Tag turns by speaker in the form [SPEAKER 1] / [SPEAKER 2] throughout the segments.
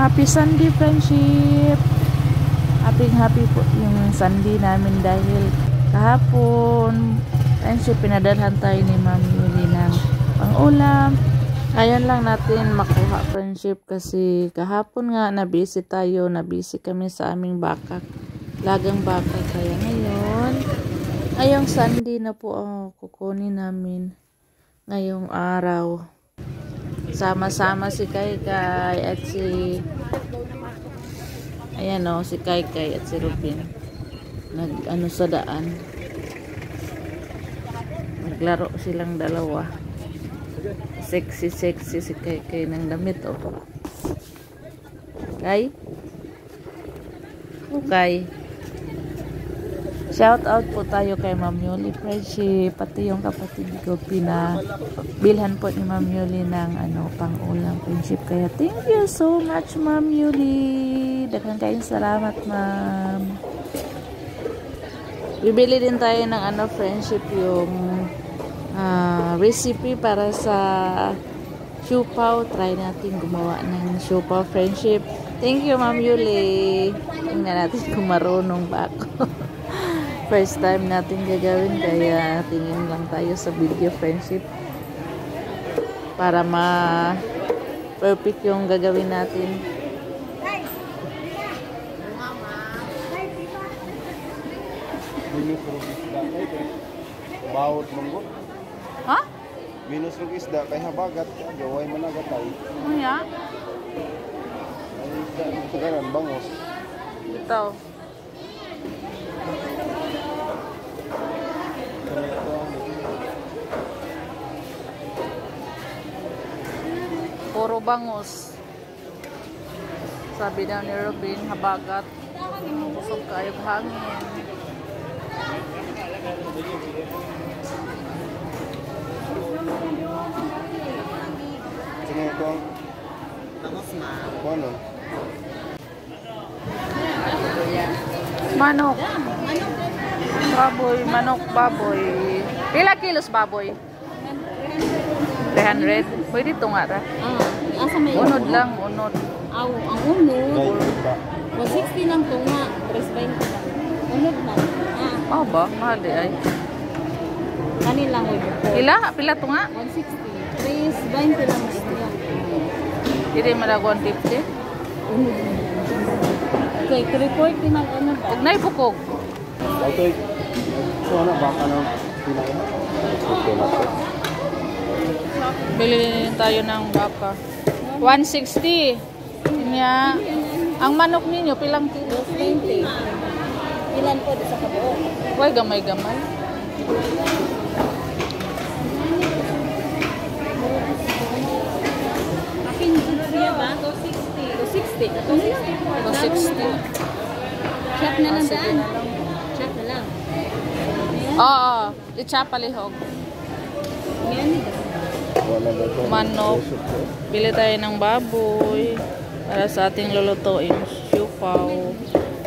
[SPEAKER 1] Happy Sunday, friendship. Happy po yung Sunday namin dahil kahapon, friendship, pinadalhan tayo ni Ma'am Yuli ng pang-ulam. Ayan lang natin makuha, friendship, kasi kahapon nga nabisi tayo, nabisi kami sa aming baka, lagang baka. Kaya ngayong Sunday na po kukunin namin ngayong araw. Sama-sama si Kaykay at si si Kaykay at si Rubin sa daan, naglaro silang dalawa. Sexy si Kaykay ng damit. Okay. Shout out po tayo kay Ma'am Yuli, friendship, pati yung kapatid ko bilhan po ni Ma'am Yuli ng pang-ulam, friendship. Kaya thank you so much, Ma'am Yuli. Daghang kayong salamat, ma'am. Bibili din tayo ng friendship, yung recipe para sa siupaw. Try natin gumawa ng siupaw, friendship. Thank you, Ma'am Yuli. Tingnan natin kung marunong ba ako. First time natin gagawin, kaya tingin lang tayo sa video, friendship, para perfect yung gagawin natin.
[SPEAKER 2] Bawot monggo.
[SPEAKER 1] Ha?
[SPEAKER 2] Minus rug isda kay habagat, gaway man agatay.
[SPEAKER 1] Ya?
[SPEAKER 2] Ay isda sugaran bangos.
[SPEAKER 1] Ito. Puro bangus. Sabi daw ni Robin, habagat. Busog kayo hangin.
[SPEAKER 2] Sino ito?
[SPEAKER 3] Bangus ma.
[SPEAKER 2] Ano?
[SPEAKER 1] Manok. Baboy, manok, baboy. Pila kilos baboy? 300. Pwede ito nga ra.
[SPEAKER 3] Asa may
[SPEAKER 1] Unod lang, unod.
[SPEAKER 3] ang unod. 160 lang ito nga. 320 lang. Unod na.
[SPEAKER 1] Ba? Mahal di ay.
[SPEAKER 3] Kanilang ulo.
[SPEAKER 1] Pila ito nga?
[SPEAKER 3] 160. 320 lang ito.
[SPEAKER 1] Hindi malag 150.
[SPEAKER 3] Unod na. Okay, 340 lang unod.
[SPEAKER 1] Huwag na ipukog.
[SPEAKER 2] Okay. So baka ng pinaka. Okay na to.
[SPEAKER 1] Bili din tayo ng baka. 160. Niya. Ang manok ninyo, pilang kilo?
[SPEAKER 3] 20. Ilan po sa kabuo?
[SPEAKER 1] Uy, gamay-gamay.
[SPEAKER 3] Akin siya ba? 260. 260. Chop na lang daan. Chop na lang.
[SPEAKER 1] Oo. I-chop palihog.
[SPEAKER 3] Yan.
[SPEAKER 1] Manok. Bili tayo ng baboy para sa ating lulutuin siupaw.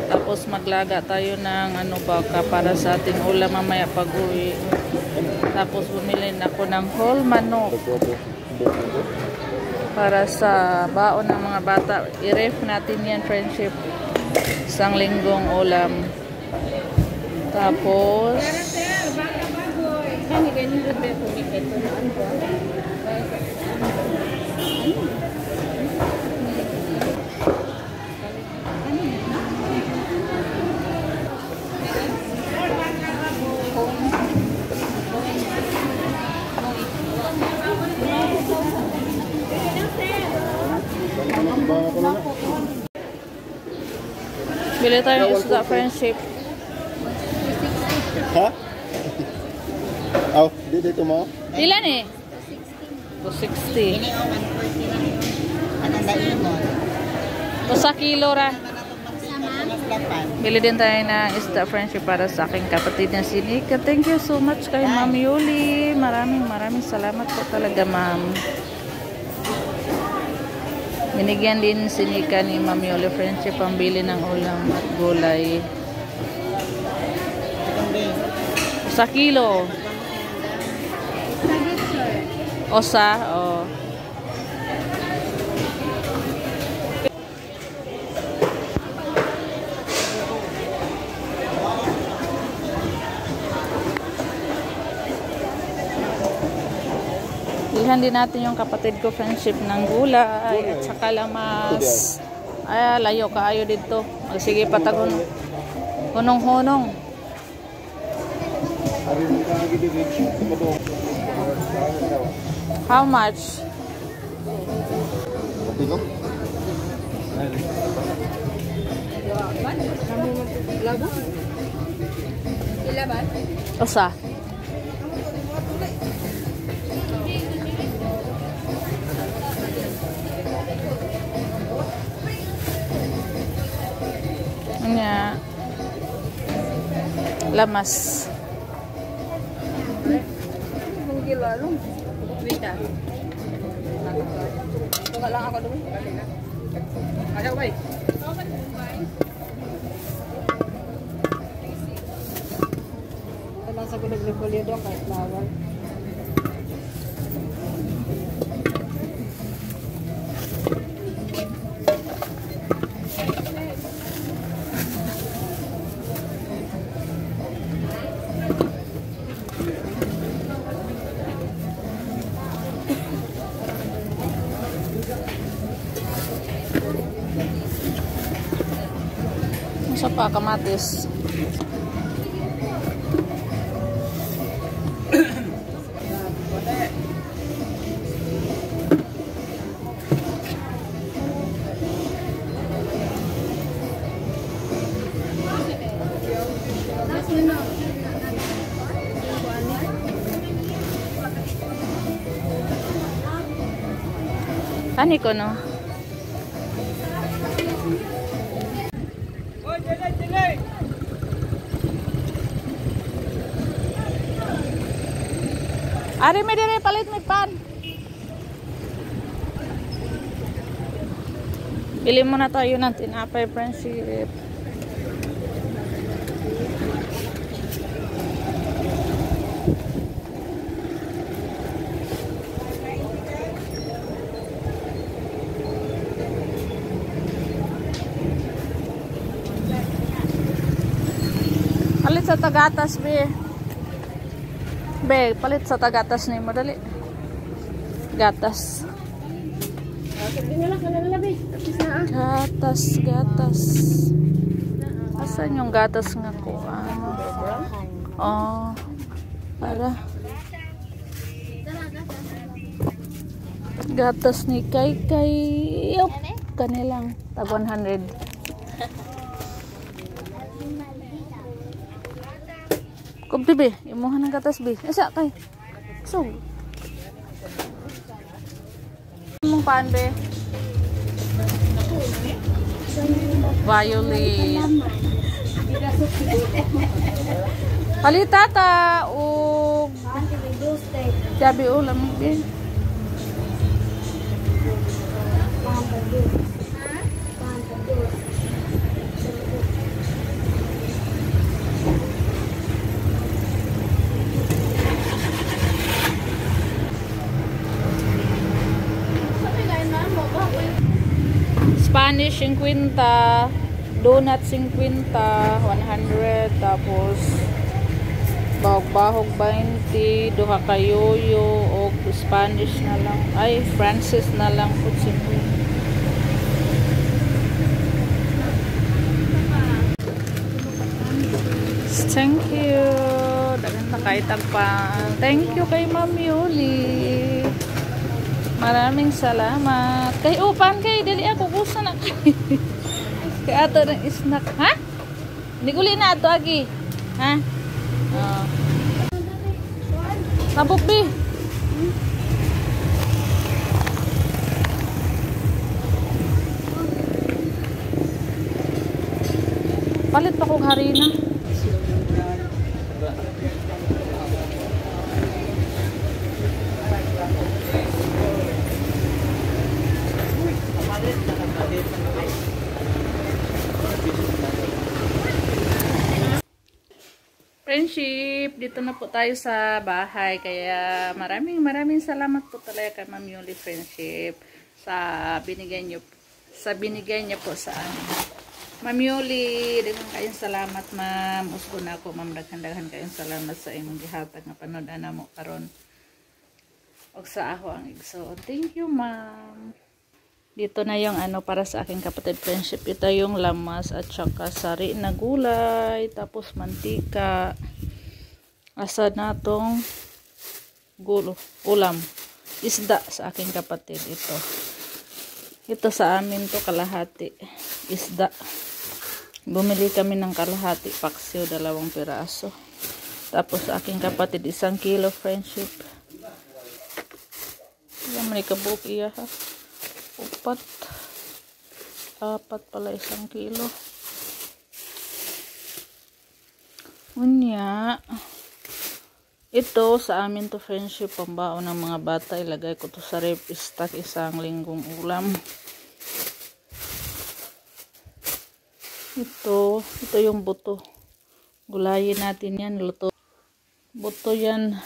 [SPEAKER 1] Tapos maglaga tayo ng baka para sa ating ulam mamaya pag-uwi. Tapos bumili ako ng whole manok para sa baon ng mga bata. I-ref natin yan, friendship. Isang linggong ulam. Tapos bili tayo ng isda, friendship.
[SPEAKER 2] Ha? Dito mo?
[SPEAKER 1] Ilan eh? 260. O sa kilo ra. Bili din tayo ng isda, friendship, para sa aking kapatid na si Nika. Thank you so much kay Ma'am Yuli. Maraming salamat po talaga, ma'am. Binigyan din si Nika ni Ma'am Yuli, friendship, pambili ng ulam at gulay. Sa kilo. Osa, oh. Bilhan din natin yung kapatid ko friendship ng gulay at saka lamas. Ay, layo kaayo dito. Magsige patagon. Hunong-hunong. How much?
[SPEAKER 3] Ilaban?
[SPEAKER 1] Usa. Nya. Lamas.
[SPEAKER 3] Kung kilo lang. Wait ah. Tunga lang ako doon. Ayaw ba? Kailan sa gulag-gulag doon kahit flower.
[SPEAKER 1] Isa pa, kamatis. Ani ko no? Ari may dire palit may pan. Bili muna tayo ng tinapay friendship. Palit sa tagatas be. Be, palit sa tagatas ni mo dali. Gatas. Gatas. Asan yung gatas nga ko? Oh. Para. Gatas ni kay yup, kanilang tag 100. Kumpi be, imuhan ng gatas be. Asa kay? So. Mong paan be? Violet. Palita ta o jabi ulam be. Spanish 50, donut 50, 100, tapos bahog-bahog 20, duha ka yoyo o Spanish na lang, ay Francis na lang po simple. Thank you. Dagan na kay tagpan. Thank you kay Ma'am Yuli. Maraming salamat. Kay upan kay dili ako gusto na kay. Kay ato ng snack, ha? Niguli na ato agi. Ha? Oh. Tabok bi. Palit pa kong harina. Friendship, dito na po tayo sa bahay. Kaya maraming salamat po talaga kay Ma'am Yuli Friendship sa binigay niyo po sa amin. Ma'am Yuli, daghang kayong salamat ma'am. Usgo na ako ma'am, daghan kayong salamat sa imong gihatag nga panood-an mo karon. Og sa ako ang igsoon. Thank you, ma'am. Dito na yung ano para sa aking kapatid friendship. Ito yung lamas at saka sari na gulay. Tapos mantika. Asa na tong ulam. Isda sa aking kapatid. Ito sa amin to kalahati. Isda. Bumili kami ng kalahati. Paksiw, 2 piraso. Tapos sa aking kapatid 1 kilo friendship. Yan may kabuk iya ha. 4 pala 1 kilo. Unya. Ito sa amin to friendship, pambaon ng mga bata. Ilagay ko to sa ref stock 1 linggong ulam. Ito yung buto. Gulayin natin yan, luto. Buto yan.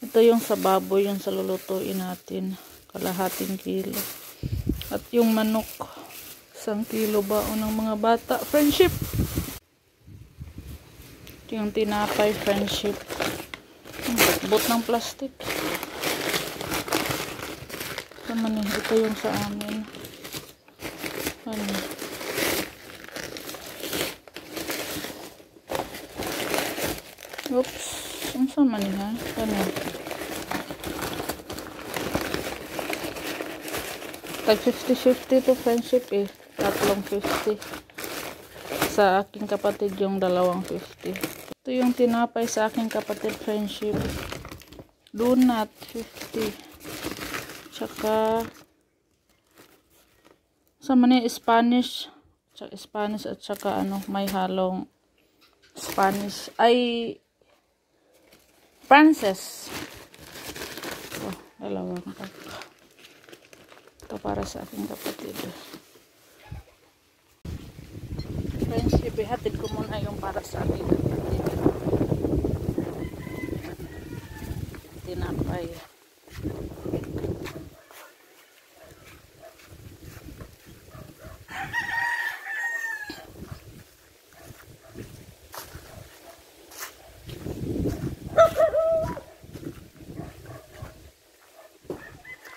[SPEAKER 1] Ito yung sa baboy, yung sa lulutuin natin. Kalahating kilo. At yung manok, 1 kilo baon ng mga bata. Friendship! Ito yung tinapay, friendship. Bot ng plastic. Ito yung sa amin. Ano? Oops. Ang sama niya. Ano? Tag 50-50 to friendship eh. 350. Sa aking kapatid yung 250. Ito yung tinapay sa aking kapatid friendship. Donut 50. Tsaka sama niya Spanish. Spanish at tsaka ano, may halong Spanish. Ay Frances. Oh, 2 pack. Ito para sa aking kapatid. Friendship, ihatid ko muna yung para sa aking kapatid. Tinapay.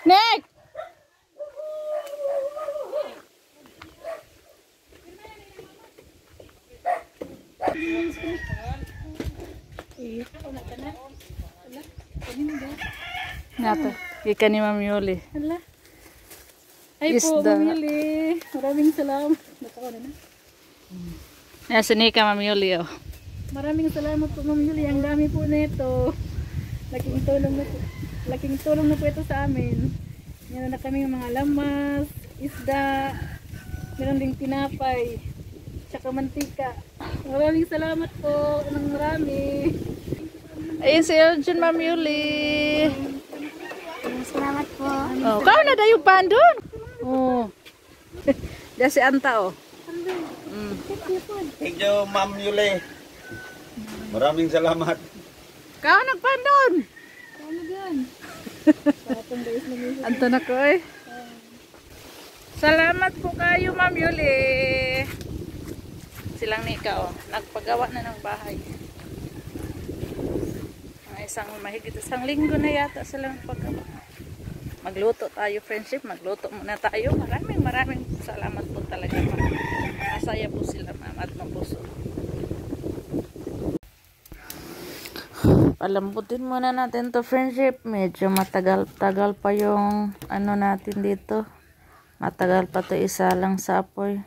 [SPEAKER 1] Nick! Nata, ikan ni Ma'am Yuli.
[SPEAKER 3] Hala. Ay po,
[SPEAKER 1] Isda.
[SPEAKER 3] bumili. Maraming salamat. Nakawa na.
[SPEAKER 1] Nasa ni ka Ma'am Yuli oh.
[SPEAKER 3] Maraming salamat po, Ma'am Yuli. Ang dami po nito. Laking tulong na po ito sa amin. Meron na kami mga lamas, isda, meron ding tinapay, tsaka mantika. Maraming salamat po. Anong marami.
[SPEAKER 1] Ayun si Elgin Ma'am Yuli.
[SPEAKER 3] Salamat po.
[SPEAKER 1] Oh, kau na dayo pandon. Oh. Dia si Anta oh.
[SPEAKER 2] Thank you, Ma'am Yuli. Maraming salamat.
[SPEAKER 1] Kau nagpandon.
[SPEAKER 3] Ano yan?
[SPEAKER 1] Anta na ko eh. Salamat po kayo Ma'am Yuli. Silang nika oh. Nagpagawa na ng bahay. Mahigit 1 linggo na yata silang paggawa. Magluto tayo friendship, magluto muna tayo. Maraming salamat po talaga. Masaya po sila ma'am at mapuso. Palambutin muna natin to friendship. Medyo matagal-tagal pa yung ano natin dito. Matagal pa to isa lang sa apoy.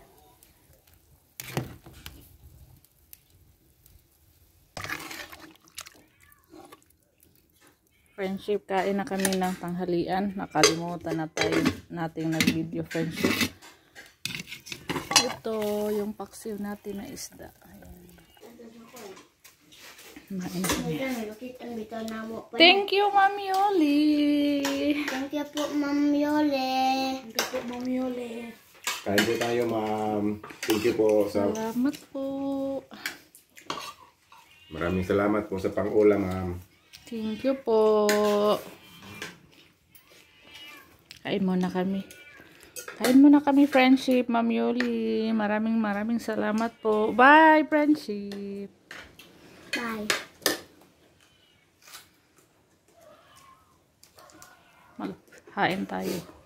[SPEAKER 1] Friendship, kain na kami ng tanghalian. Nakalimutan na tayo nating nag-video friendship. Ito yung paksiw natin na isda. Thank you, Ma'am Yoli.
[SPEAKER 3] Thank you po, Ma'am Yoli. Thank you po, Ma'am Yoli.
[SPEAKER 2] Kain po tayo, ma'am. Thank you po sa...
[SPEAKER 1] Salamat po.
[SPEAKER 2] Maraming salamat po sa pang-ulam, ma'am.
[SPEAKER 1] Thank you po. Kain muna kami. Kain muna kami, friendship, Ma'am Yoli. Maraming salamat po. Bye, friendship.
[SPEAKER 3] Bye.
[SPEAKER 1] Hain tayo.